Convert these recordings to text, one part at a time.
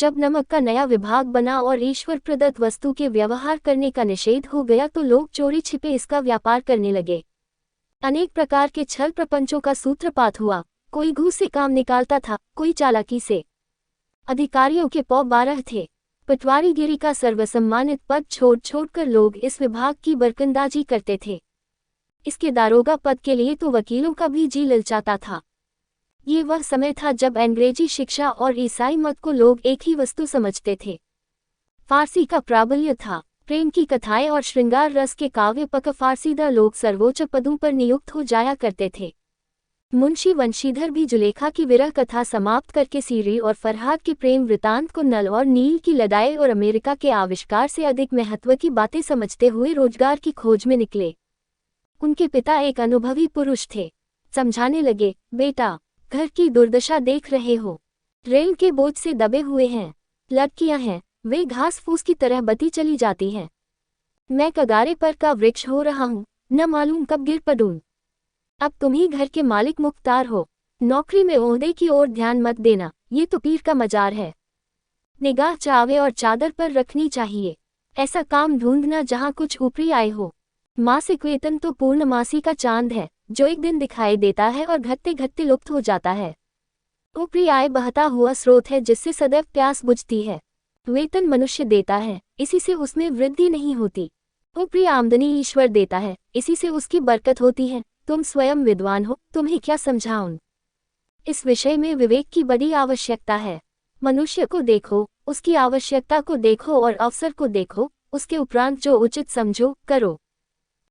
जब नमक का नया विभाग बना और ईश्वर प्रदत्त वस्तु के व्यवहार करने का निषेध हो गया तो लोग चोरी छिपे इसका व्यापार करने लगे। अनेक प्रकार के छल प्रपंचों का सूत्रपात हुआ। कोई घूस से काम निकालता था, कोई चालाकी से। अधिकारियों के पौ 12 थे। पटवारीगिरी का सर्वसम्मानित पद छोड़ छोड़कर लोग इस विभाग की बरकंदाजी करते थे। इसके दारोगा पद के लिए तो वकीलों का भी जी ललचाता था। ये वह समय था जब अंग्रेजी शिक्षा और ईसाई मत को लोग एक ही वस्तु समझते थे। फारसी का प्राबल्य था। प्रेम की कथाएं और श्रृंगार रस के काव्य पक फारसीदा लोग सर्वोच्च पदों पर नियुक्त हो जाया करते थे। मुंशी वंशीधर भी जुलेखा की विरह कथा समाप्त करके सीरी और फरहाद के प्रेम वृतांत को नल और नील की लड़ाई और अमेरिका के आविष्कार से अधिक महत्व की बातें समझते हुए रोजगार की खोज में निकले। उनके पिता एक अनुभवी पुरुष थे। समझाने लगे, बेटा, घर की दुर्दशा देख रहे हो, रेल के बोझ से दबे हुए हैं, लड़कियां हैं, वे घास फूस की तरह बती चली जाती हैं। मैं कगारे पर का वृक्ष हो रहा हूँ, न मालूम कब गिर पड़ूं। अब तुम ही घर के मालिक मुख्तार हो, नौकरी में ओहदे की ओर ध्यान मत देना, ये तो पीर का मजार है। निगाह चावे और चादर पर रखनी चाहिए। ऐसा काम ढूंढना जहाँ कुछ ऊपरी आय हो। मासिक वेतन तो पूर्णमासी का चांद है, जो एक दिन दिखाई देता है और घटते घटते लुप्त हो जाता है। ऊपरी आय बहता हुआ स्रोत है जिससे सदैव प्यास बुझती है। वेतन मनुष्य देता है, इसी से उसमें वृद्धि नहीं होती। ऊपरी आमदनी ईश्वर देता है, इसी से उसकी बरकत होती है। तुम स्वयं विद्वान हो, तुम्हें क्या समझाऊं। इस विषय में विवेक की बड़ी आवश्यकता है। मनुष्य को देखो, उसकी आवश्यकता को देखो और अवसर को देखो, उसके उपरांत जो उचित समझो करो।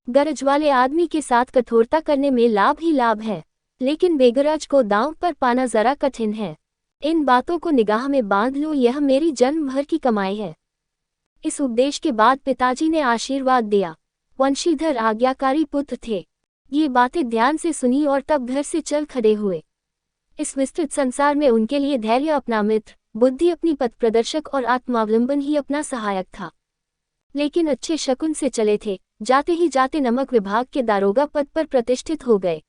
गरज वाले आदमी के साथ कठोरता करने में लाभ ही लाभ है, लेकिन बेगरज को दांव पर पाना जरा कठिन है। इन बातों को निगाह में बांध लो, यह मेरी जन्म भर की कमाई है। इस उपदेश के बाद पिताजी ने आशीर्वाद दिया। वंशीधर आज्ञाकारी पुत्र थे। ये बातें ध्यान से सुनी और तब घर से चल खड़े हुए। इस विस्तृत संसार में उनके लिए धैर्य अपना मित्र, बुद्धि अपनी पथ प्रदर्शक और आत्मावलंबन ही अपना सहायक था। लेकिन अच्छे शकुन से चले थे। जाते ही जाते नमक विभाग के दारोगा पद पर प्रतिष्ठित हो गए।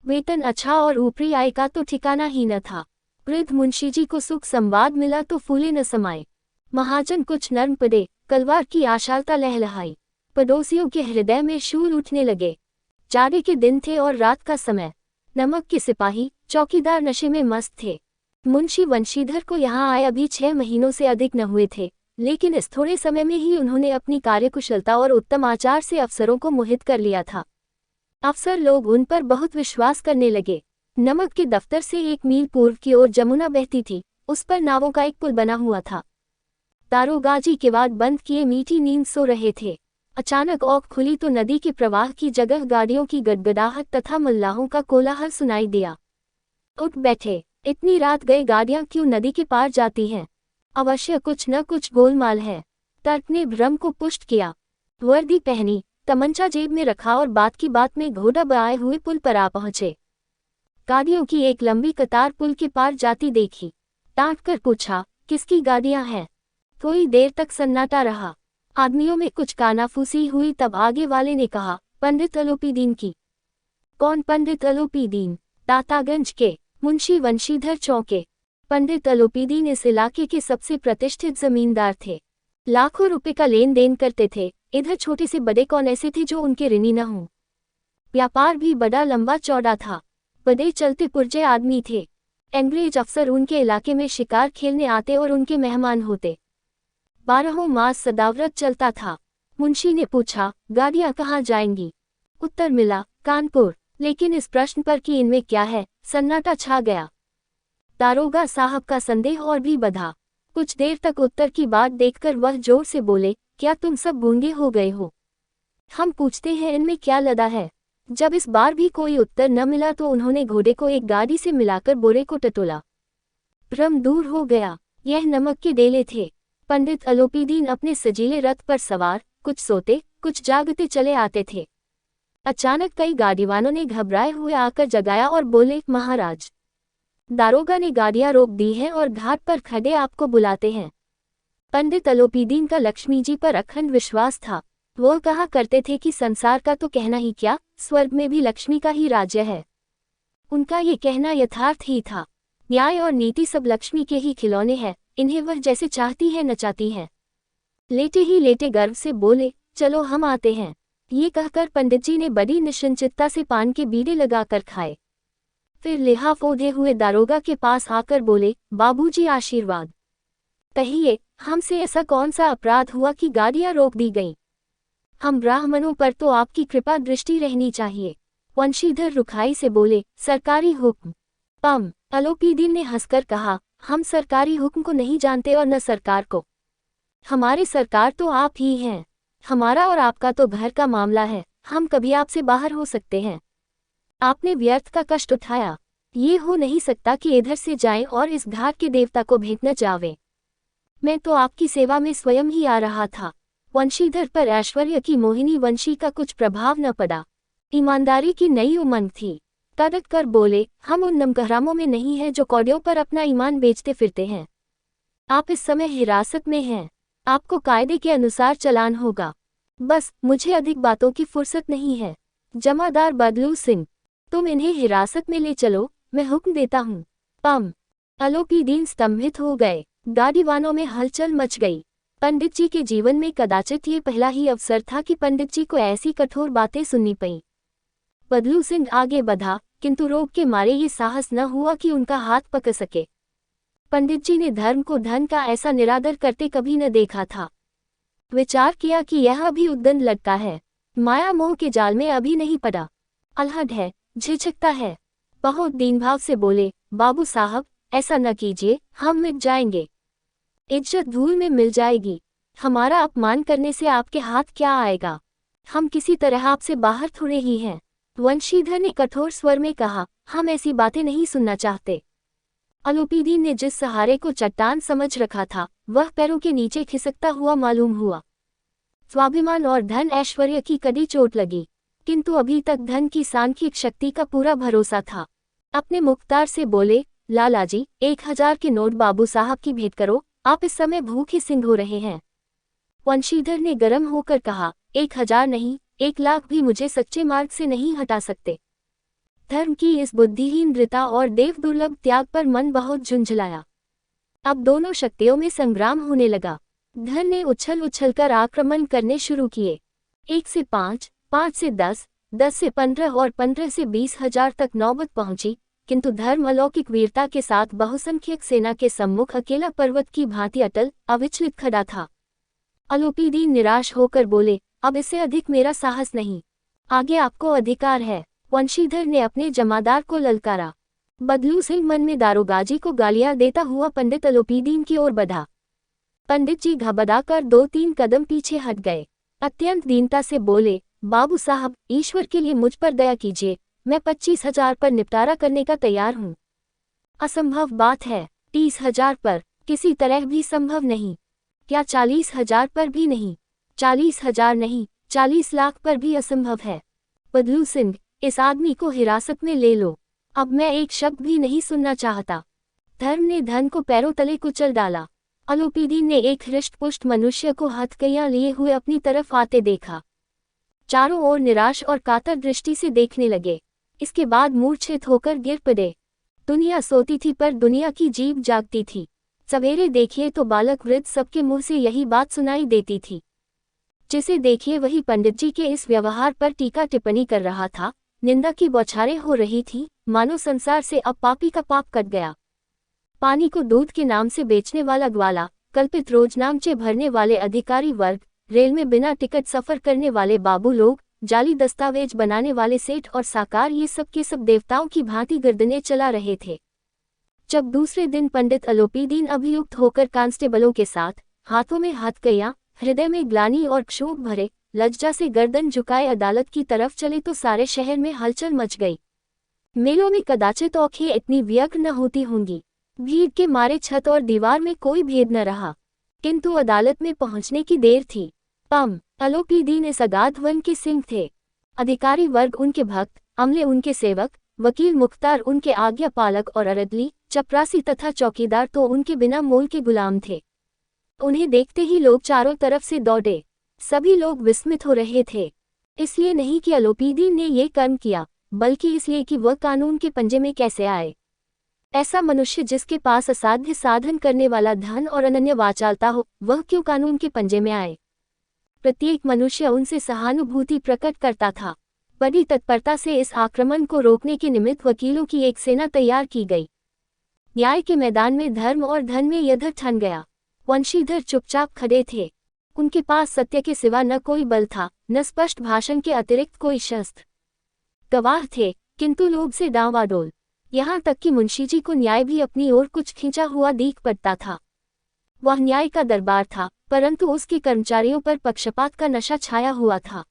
वेतन अच्छा और ऊपरी आय का तो ठिकाना ही न था। वृद्ध मुंशी जी को सुख संवाद मिला तो फूले न समाये। महाजन कुछ नर्म पड़े, कलवार की आशालता लहलहाई। पड़ोसियों के हृदय में शूल उठने लगे। जाड़े के दिन थे और रात का समय। नमक के सिपाही, चौकीदार नशे में मस्त थे। मुंशी वंशीधर को यहाँ आए अभी 6 महीनों से अधिक न हुए थे, लेकिन इस थोड़े समय में ही उन्होंने अपनी कार्यकुशलता और उत्तम आचार से अफसरों को मोहित कर लिया था। अफसर लोग उन पर बहुत विश्वास करने लगे। नमक के दफ्तर से 1 मील पूर्व की ओर जमुना बहती थी, उस पर नावों का एक पुल बना हुआ था। दारोगाजी किवाड़ बंद किए मीठी नींद सो रहे थे। अचानक औंख खुली तो नदी के प्रवाह की जगह गाड़ियों की गड़गड़ाहट तथा मल्लाहों का कोलाहल सुनाई दिया। उठ बैठे, इतनी रात गए गाड़ियां क्यों नदी के पार जाती हैं? अवश्य कुछ न कुछ गोलमाल है। तर्क ने भ्रम को पुष्ट किया। वर्दी पहनी, तमंचा जेब में रखा और बात की बात में घोड़ा बआए हुए पुल पर आ पहुंचे। गाड़ियों की एक लंबी कतार पुल के पार जाती देखी। डांट कर पूछा, किसकी गाड़ियां हैं? थोड़ी देर तक सन्नाटा रहा। आदमियों में कुछ कानाफूसी हुई, तब आगे वाले ने कहा, पंडित अलोपीदीन की। कौन पंडित अलोपीदीन? दातागंज के। मुंशी वंशीधर चौंके। पंडित अलोपीदीन इस इलाके के सबसे प्रतिष्ठित जमींदार थे। लाखों रुपए का लेन देन करते थे। इधर छोटे से बड़े कौन ऐसे थे जो उनके ऋणी न हों। व्यापार भी बड़ा लंबा चौड़ा था। बड़े चलते पुरजे आदमी थे। अंग्रेज अफसर उनके इलाके में शिकार खेलने आते और उनके मेहमान होते। 12 मास सदाव्रत चलता था। मुंशी ने पूछा, गाड़ियां कहाँ जाएंगी? उत्तर मिला, कानपुर। लेकिन इस प्रश्न पर कि इनमें क्या है, सन्नाटा छा गया। दारोगा साहब का संदेह और भी बढ़ा। कुछ देर तक उत्तर की बात देखकर वह जोर से बोले, क्या तुम सब गूंगे हो गए हो? हम पूछते हैं इनमें क्या लदा है। जब इस बार भी कोई उत्तर न मिला तो उन्होंने घोड़े को एक गाड़ी से मिलाकर बोरे को टटोला। भ्रम दूर हो गया। यह नमक के डेले थे। पंडित अलोपीदीन अपने सजीले रथ पर सवार, कुछ सोते कुछ जागते चले आते थे। अचानक कई गाड़ीवानों ने घबराए हुए आकर जगाया और बोले, महाराज, दारोगा ने गाड़ियां रोक दी हैं और घाट पर खड़े आपको बुलाते हैं। पंडित अलोपीदीन का लक्ष्मी जी पर अखंड विश्वास था। वो कहा करते थे कि संसार का तो कहना ही क्या, स्वर्ग में भी लक्ष्मी का ही राज्य है। उनका ये कहना यथार्थ ही था। न्याय और नीति सब लक्ष्मी के ही खिलौने हैं, इन्हें वह जैसे चाहती है नचाती है। लेटे ही लेटे गर्व से बोले, चलो हम आते हैं। ये कहकर पंडित जी ने बड़ी निश्चिंतता से पान के बीड़े लगाकर खाए। फिर लिहाफ ओढ़े हुए दारोगा के पास आकर बोले, बाबूजी आशीर्वाद कहिए, हमसे ऐसा कौन सा अपराध हुआ कि गाड़ियां रोक दी गईं? हम ब्राह्मणों पर तो आपकी कृपा दृष्टि रहनी चाहिए। वंशीधर रुखाई से बोले, सरकारी हुक्म। पम अलोपीदीन ने हंसकर कहा, हम सरकारी हुक्म को नहीं जानते और न सरकार को। हमारे सरकार तो आप ही हैं। हमारा और आपका तो घर का मामला है, हम कभी आपसे बाहर हो सकते हैं। आपने व्यर्थ का कष्ट उठाया। ये हो नहीं सकता कि इधर से जाएं और इस घाट के देवता को भेंट न जावे। मैं तो आपकी सेवा में स्वयं ही आ रहा था। वंशीधर पर ऐश्वर्य की मोहिनी वंशी का कुछ प्रभाव न पड़ा। ईमानदारी की नई उमंग थी। तड़क कर बोले, हम उन नमकहरामों में नहीं हैं जो कौड़ियों पर अपना ईमान बेचते फिरते हैं। आप इस समय हिरासत में हैं। आपको कायदे के अनुसार चलान होगा। बस मुझे अधिक बातों की फुर्सत नहीं है। जमादार बदलू सिंह, तुम इन्हें हिरासत में ले चलो, मैं हुक्म देता हूँ। पम अलोपीदीन स्तंभित हो गए। गाड़ीवानों में हलचल मच गई। पंडित जी के जीवन में कदाचित ये पहला ही अवसर था कि पंडित जी को ऐसी कठोर बातें सुननी पईं। बदलू सिंह आगे बढ़ा, किंतु रोग के मारे ये साहस न हुआ कि उनका हाथ पकड़ सके। पंडित जी ने धर्म को धन का ऐसा निरादर करते कभी न देखा था। विचार किया कि यह अभी उद्दंड लड़का है, माया मोह के जाल में अभी नहीं पड़ा, अलहड़ है, झिझकता है। बहुत दीनभाव से बोले, बाबू साहब ऐसा न कीजिए, हम मिट जाएंगे। इज्जत धूल में मिल जाएगी। हमारा अपमान करने से आपके हाथ क्या आएगा? हम किसी तरह आपसे बाहर थोड़े ही हैं। वंशीधर ने कठोर स्वर में कहा, हम ऐसी बातें नहीं सुनना चाहते। अलोपीदीन ने जिस सहारे को चट्टान समझ रखा था, वह पैरों के नीचे खिसकता हुआ मालूम हुआ। स्वाभिमान और धन ऐश्वर्य की कड़ी चोट लगी, किंतु अभी तक धन की सांख्यिक शक्ति का पूरा भरोसा था। अपने मुख्तार से बोले, लालाजी 1000 के नोट बाबू साहब की भेंट करो, आप इस समय भूखे सिंह हो रहे हैं। वंशीधर ने गर्म होकर कहा, 1000 नहीं, 1,00,000 भी मुझे सच्चे मार्ग से नहीं हटा सकते। धर्म की इस बुद्धिहीन दृढ़ता और देव दुर्लभ त्याग पर मन बहुत झुंझलाया। अब दोनों शक्तियों में संग्राम होने लगा। धन ने उछल उछलकर आक्रमण करने शुरू किए। 1 से 5, 5 से 10, 10 से 15 और 15 से 20,000 तक नौबत पहुंची, किंतु धर्म अलौकिक वीरता के साथ बहुसंख्यक सेना के सम्मुख अकेला पर्वत की भांति अटल अविचलित खड़ा था। अलोपीदीन निराश होकर बोले, अब इससे अधिक मेरा साहस नहीं, आगे आपको अधिकार है। वंशीधर ने अपने जमादार को ललकारा। बदलू सिंह मन में दारोगाजी को गालियां देता हुआ पंडित अलोपीदीन की ओर बढ़ा। पंडित जी घबराकर 2-3 कदम पीछे हट गए। अत्यंत दीनता से बोले, बाबू साहब ईश्वर के लिए मुझ पर दया कीजिए, मैं 25,000 पर निपटारा करने का तैयार हूँ। असंभव बात है, 30,000 पर किसी तरह भी संभव नहीं। क्या 40,000 पर भी नहीं? 40,000 नहीं, 40 लाख पर भी असंभव है। बदलू सिंह, इस आदमी को हिरासत में ले लो। अब मैं एक शब्द भी नहीं सुनना चाहता। धर्म ने धन को पैरों तले कुचल डाला। अलोपीदीन ने एक हृष्ट-पुष्ट मनुष्य को हथकड़ियां लिए हुए अपनी तरफ आते देखा। चारों ओर निराश और कातर दृष्टि से देखने लगे। इसके बाद मूर्छित होकर गिर पड़े। दुनिया सोती थी पर दुनिया की जीभ जागती थी। सवेरे देखिए तो बालक वृद्ध सबके मुंह से यही बात सुनाई देती थी। जिसे देखिए वही पंडित जी के इस व्यवहार पर टीका टिप्पणी कर रहा था। निंदा की बौछारें हो रही थी, मानो संसार से अब पापी का पाप कट गया। पानी को दूध के नाम से बेचने वाला ग्वाला, कल्पित रोजनामचे भरने वाले अधिकारी वर्ग, रेल में बिना टिकट सफर करने वाले बाबू लोग, जाली दस्तावेज बनाने वाले सेठ और साकार, ये सब के सब देवताओं की भांति गर्दनें चला रहे थे। जब दूसरे दिन पंडित अलोपीदीन अभियुक्त होकर कांस्टेबलों के साथ, हाथों में हथकड़ियां, हृदय में ग्लानि और क्षोभ भरे, लज्जा से गर्दन झुकाए अदालत की तरफ चले तो सारे शहर में हलचल मच गई। मेलों में कदाचित औखें इतनी व्यग्र न होती होंगी। भीड़ के मारे छत और दीवार में कोई भेद न रहा, किंतु अदालत में पहुंचने की देर थी। पम अलोपीदीन इस अगाध वन के सिंह थे। अधिकारी वर्ग उनके भक्त, अमले उनके सेवक, वकील मुख्तार उनके आज्ञा पालक और अरदली, चपरासी तथा चौकीदार तो उनके बिना मोल के गुलाम थे। उन्हें देखते ही लोग चारों तरफ से दौड़े। सभी लोग विस्मित हो रहे थे, इसलिए नहीं कि अलोपीदीन ने ये कर्म किया, बल्कि इसलिए कि वह कानून के पंजे में कैसे आए। ऐसा मनुष्य जिसके पास असाध्य साधन करने वाला धन और अनन्य वाचालता हो, वह क्यों कानून के पंजे में आए? प्रत्येक मनुष्य उनसे सहानुभूति प्रकट करता था। बड़ी तत्परता से इस आक्रमण को रोकने के निमित्त वकीलों की एक सेना तैयार की गई। न्याय के मैदान में धर्म और धन में युद्ध ठन गया। वंशीधर चुपचाप खड़े थे। उनके पास सत्य के सिवा न कोई बल था, न स्पष्ट भाषण के अतिरिक्त कोई शस्त्र। गवाह थे, किंतु लोभ से डांवाडोल। यहाँ तक कि मुंशीजी को न्याय भी अपनी ओर कुछ खींचा हुआ दिख पड़ता था। वह न्याय का दरबार था, परंतु उसके कर्मचारियों पर पक्षपात का नशा छाया हुआ था।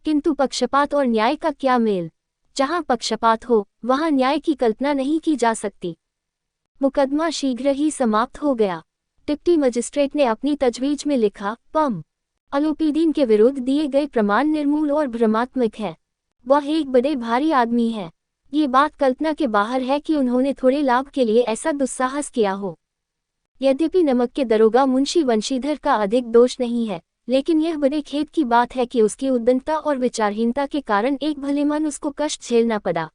किंतु पक्षपात और न्याय का क्या मेल? जहाँ पक्षपात हो, वहाँ न्याय की कल्पना नहीं की जा सकती। मुकदमा शीघ्र ही समाप्त हो गया। डिप्टी मजिस्ट्रेट ने अपनी तजवीज में लिखा, पम अलोपीदीन के विरुद्ध दिए गए प्रमाण निर्मूल और भ्रमात्मक है। वह एक बड़े भारी आदमी है। ये बात कल्पना के बाहर है कि उन्होंने थोड़े लाभ के लिए ऐसा दुस्साहस किया हो। यद्यपि नमक के दरोगा मुंशी वंशीधर का अधिक दोष नहीं है, लेकिन यह बड़े खेद की बात है कि उसकी उद्दंडता और विचारहीनता के कारण एक भलेमान उसको कष्ट झेलना पड़ा।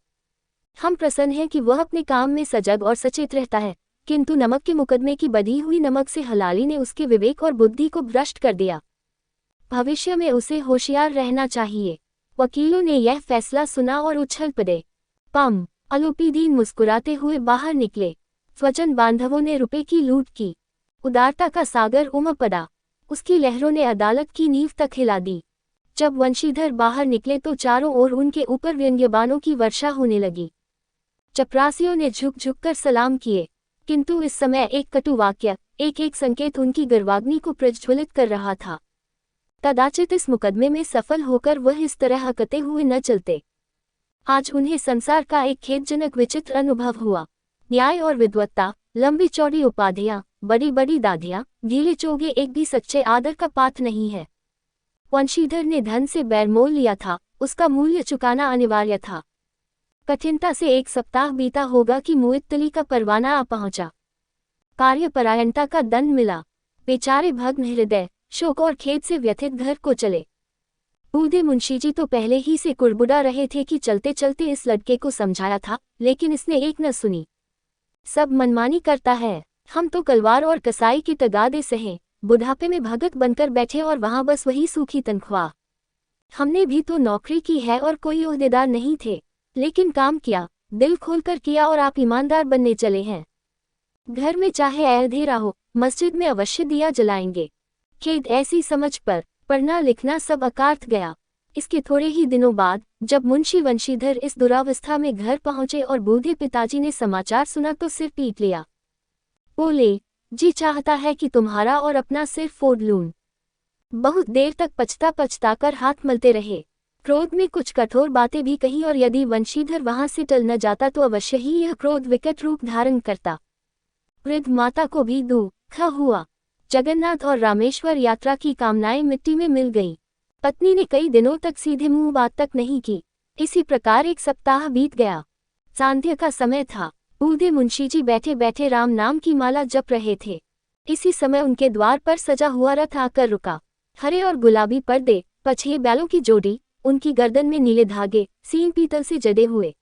हम प्रसन्न हैं कि वह अपने काम में सजग और सचेत रहता है, किंतु नमक के मुकदमे की बधी हुई नमक से हलाली ने उसके विवेक और बुद्धि को भ्रष्ट कर दिया। भविष्य में उसे होशियार रहना चाहिए। वकीलों ने यह फैसला सुना और उछल पड़े। पम अलोपीदीन मुस्कुराते हुए बाहर निकले। स्वजन बांधवों ने रुपए की लूट की। उदारता का सागर उमड़ पड़ा। उसकी लहरों ने अदालत की नींव तक हिला दी। जब वंशीधर बाहर निकले तो चारों ओर उनके ऊपर व्यंग्यबाणों की वर्षा होने लगी। चपरासियों ने झुक झुक कर सलाम किए, किंतु इस समय एक कटु वाक्य, एक एक संकेत उनकी गर्वाग्नि को प्रज्वलित कर रहा था। कदाचित इस मुकदमे में सफल होकर वह इस तरह हकते हुए न चलते। आज उन्हें संसार का एक खेदजनक विचित्र अनुभव हुआ। न्याय और विद्वत्ता, लंबी चौड़ी उपाधियां, बड़ी बड़ी दाधियां, गीले चोगे एक भी सच्चे आदर का पात्र नहीं है। वंशीधर ने धन से बैरमोल लिया था, उसका मूल्य चुकाना अनिवार्य था। कठिनता से एक सप्ताह बीता होगा कि मुअत्तली का परवाना आ पहुंचा। कार्यपरायणता का दंड मिला। बेचारे भग्न हृदय, शोक और खेद से व्यथित घर को चले। बूढ़े मुंशीजी तो पहले ही से कुड़बुड़ा रहे थे कि चलते चलते इस लड़के को समझाया था, लेकिन इसने एक न सुनी। सब मनमानी करता है। हम तो कलवार और कसाई की तगादे सहे, बुढ़ापे में भगत बनकर बैठे और वहां बस वही सूखी तनख्वाह। हमने भी तो नौकरी की है और कोई ओहदेदार नहीं थे, लेकिन काम किया, दिल खोलकर किया और आप ईमानदार बनने चले हैं। घर में चाहे अंधेरा हो, मस्जिद में अवश्य दिया जलाएंगे। खेद ऐसी समझ पर पढ़ना लिखना सब अकार्थ गया। इसके थोड़े ही दिनों बाद जब मुंशी वंशीधर इस दुरावस्था में घर पहुंचे और बूढ़े पिताजी ने समाचार सुना तो सिर पीट लिया। बोले, जी चाहता है कि तुम्हारा और अपना सिर फोड़ लूं। बहुत देर तक पछता पछताकर हाथ मलते रहे। क्रोध में कुछ कठोर बातें भी कही और यदि वंशीधर वहां से टल न जाता तो अवश्य ही यह क्रोध विकट रूप धारण करता। वृद्ध माता को भी दुख हुआ। जगन्नाथ और रामेश्वर यात्रा की कामनाएं मिट्टी में मिल गईं। पत्नी ने कई दिनों तक सीधे मुंह बात तक नहीं की। इसी प्रकार एक सप्ताह बीत गया। सांध्य का समय था। बूढ़े मुंशीजी बैठे बैठे राम नाम की माला जप रहे थे। इसी समय उनके द्वार पर सजा हुआ रथ आकर रुका। हरे और गुलाबी पर्दे, पछिए बैलों की जोड़ी, उनकी गर्दन में नीले धागे, सींग पीतल से जड़े हुए।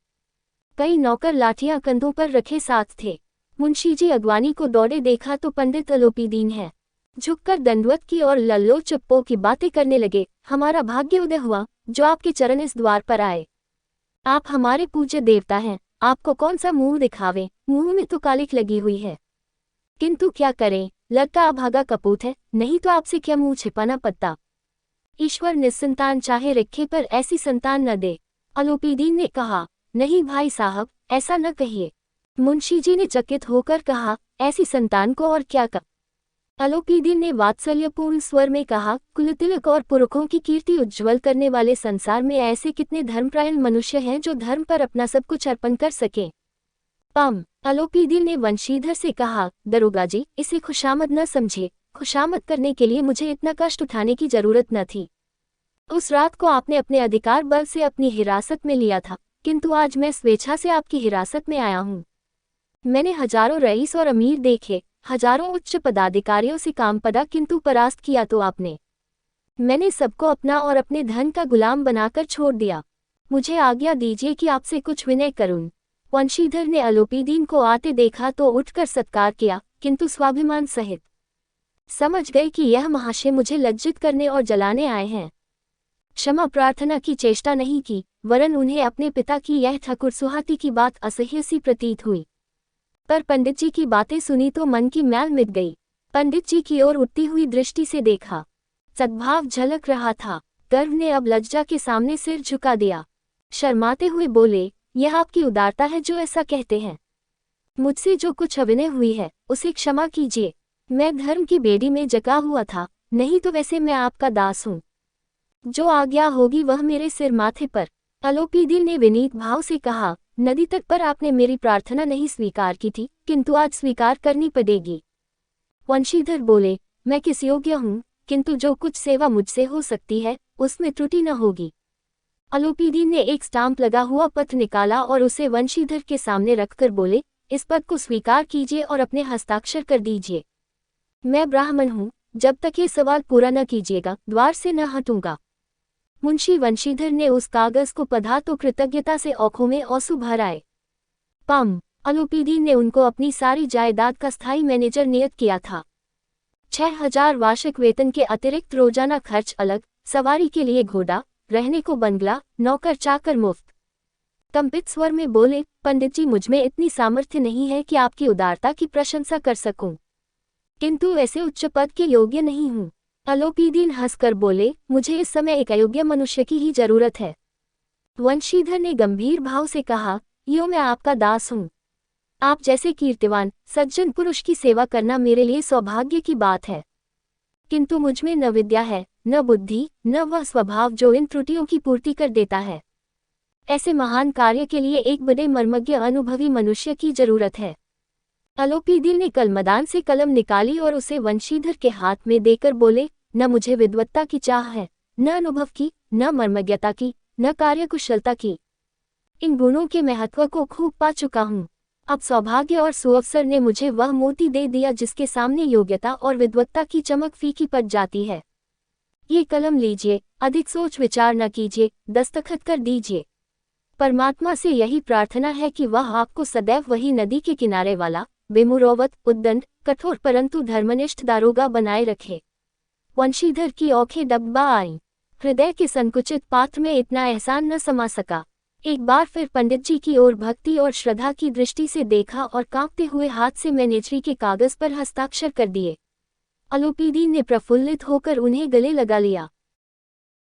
कई नौकर लाठियां कंधों पर रखे साथ थे। मुंशीजी अगवानी को दौड़े देखा तो पंडित अलोपीदीन है। झुककर दंडवत की और लल्लो चप्पो की बातें करने लगे। हमारा भाग्य उदय हुआ जो आपके चरण इस द्वार पर आए। आप हमारे पूज्य देवता हैं, आपको कौन सा मुंह दिखावे, मुंह में तो कालिख लगी हुई है। किंतु क्या करें, लड़का अभागा कपूत है, नहीं तो आपसे क्या मुंह छिपाना पड़ता। ईश्वर निस्संतान चाहे रखे पर ऐसी संतान न दे। अलोपीदीन ने कहा, नहीं भाई साहब, ऐसा न कहिए। मुंशीजी ने चकित होकर कहा, ऐसी संतान को और क्या कर। अलोपीदीन ने वात्सल्यपूर्ण स्वर में कहा, कुलतिलक और पुरखों की कीर्ति उज्ज्वल करने वाले संसार में ऐसे कितने धर्मपरायण मनुष्य हैं जो धर्म पर अपना सब कुछ अर्पण कर सकें। अलोपीदीन ने वंशीधर से कहा, दरोगा जी, इसे खुशामद न समझे। खुशामद करने के लिए मुझे इतना कष्ट उठाने की जरूरत न थी। उस रात को आपने अपने अधिकार बल से अपनी हिरासत में लिया था, किंतु आज मैं स्वेच्छा से आपकी हिरासत में आया हूँ। मैंने हजारों रईस और अमीर देखे, हजारों उच्च पदाधिकारियों से काम पड़ा, किंतु परास्त किया तो आपने। मैंने सबको अपना और अपने धन का गुलाम बनाकर छोड़ दिया। मुझे आज्ञा दीजिए कि आपसे कुछ विनय करूं। वंशीधर ने अलोपीदीन को आते देखा तो उठकर सत्कार किया, किंतु स्वाभिमान सहित। समझ गए कि यह महाशय मुझे लज्जित करने और जलाने आए हैं। क्षमा प्रार्थना की चेष्टा नहीं की, वरन उन्हें अपने पिता की यह ठाकुर सुहाती की बात असह्य सी प्रतीत हुई। पर पंडित जी की बातें सुनी तो मन की मैल मिट गई। पंडित जी की ओर उठती हुई दृष्टि से देखा, सद्भाव झलक रहा था। गर्व ने अब लज्जा के सामने सिर झुका दिया। शर्माते हुए बोले, यह आपकी उदारता है जो ऐसा कहते हैं। मुझसे जो कुछ अभिनय हुई है उसे क्षमा कीजिए। मैं धर्म की बेड़ी में जगा हुआ था, नहीं तो वैसे मैं आपका दास हूँ। जो आज्ञा होगी वह मेरे सिर माथे पर। अलोपीदीन ने विनीत भाव से कहा, नदी तट पर आपने मेरी प्रार्थना नहीं स्वीकार की थी, किंतु आज स्वीकार करनी पड़ेगी। वंशीधर बोले, मैं किस योग्य हूँ, किंतु जो कुछ सेवा मुझसे हो सकती है उसमें त्रुटि न होगी। अलोपीदीन ने एक स्टाम्प लगा हुआ पत्र निकाला और उसे वंशीधर के सामने रखकर बोले, इस पद को स्वीकार कीजिए और अपने हस्ताक्षर कर दीजिए। मैं ब्राह्मण हूँ, जब तक ये सवाल पूरा न कीजिएगा द्वार से न हटूंगा। मुंशी वंशीधर ने उस कागज को पढ़ा तो कृतज्ञता से आंखों में आंसू भर आए। पम अलोपीदीन ने उनको अपनी सारी जायदाद का स्थायी मैनेजर नियत किया था। 6,000 वार्षिक वेतन के अतिरिक्त रोजाना खर्च अलग, सवारी के लिए घोड़ा, रहने को बंगला, नौकर चाकर मुफ्त। कंपित स्वर में बोले, पंडित जी मुझमें इतनी सामर्थ्य नहीं है कि आपकी उदारता की प्रशंसा कर सकूं, किंतु ऐसे उच्च पद के योग्य नहीं हूं। अलोपीदीन हंसकर बोले, मुझे इस समय एक अयोग्य मनुष्य की ही जरूरत है। वंशीधर ने गंभीर भाव से कहा, यो मैं आपका दास हूँ। आप जैसे कीर्तिवान सज्जन पुरुष की सेवा करना मेरे लिए सौभाग्य की बात है, किंतु मुझमें न विद्या है, न बुद्धि, न वह स्वभाव जो इन त्रुटियों की पूर्ति कर देता है। ऐसे महान कार्य के लिए एक बड़े मर्मज्ञ अनुभवी मनुष्य की जरूरत है। अलोपीदीन ने कलमदान से कलम निकाली और उसे वंशीधर के हाथ में देकर बोले, न मुझे विद्वत्ता की चाह है, न अनुभव की, न मर्मज्ञता की, न कार्यकुशलता की। इन गुणों के महत्व को खूब पा चुका हूँ। अब सौभाग्य और सुअवसर ने मुझे वह मोती दे दिया जिसके सामने योग्यता और विद्वत्ता की चमक फीकी पड़ जाती है। ये कलम लीजिए, अधिक सोच विचार न कीजिए, दस्तखत कर दीजिए। परमात्मा से यही प्रार्थना है कि वह आपको सदैव वही नदी के किनारे वाला, बेमुरौवत, उद्दंड, कठोर परंतु धर्मनिष्ठ दारोगा बनाए रखे। वंशीधर की आंखें डब्बा आईं। हृदय के संकुचित पात्र में इतना एहसान न समा सका। एक बार फिर पंडित जी की ओर भक्ति और श्रद्धा की दृष्टि से देखा और कांपते हुए हाथ से मैनेजरी के कागज पर हस्ताक्षर कर दिए। अलोपीदीन ने प्रफुल्लित होकर उन्हें गले लगा लिया।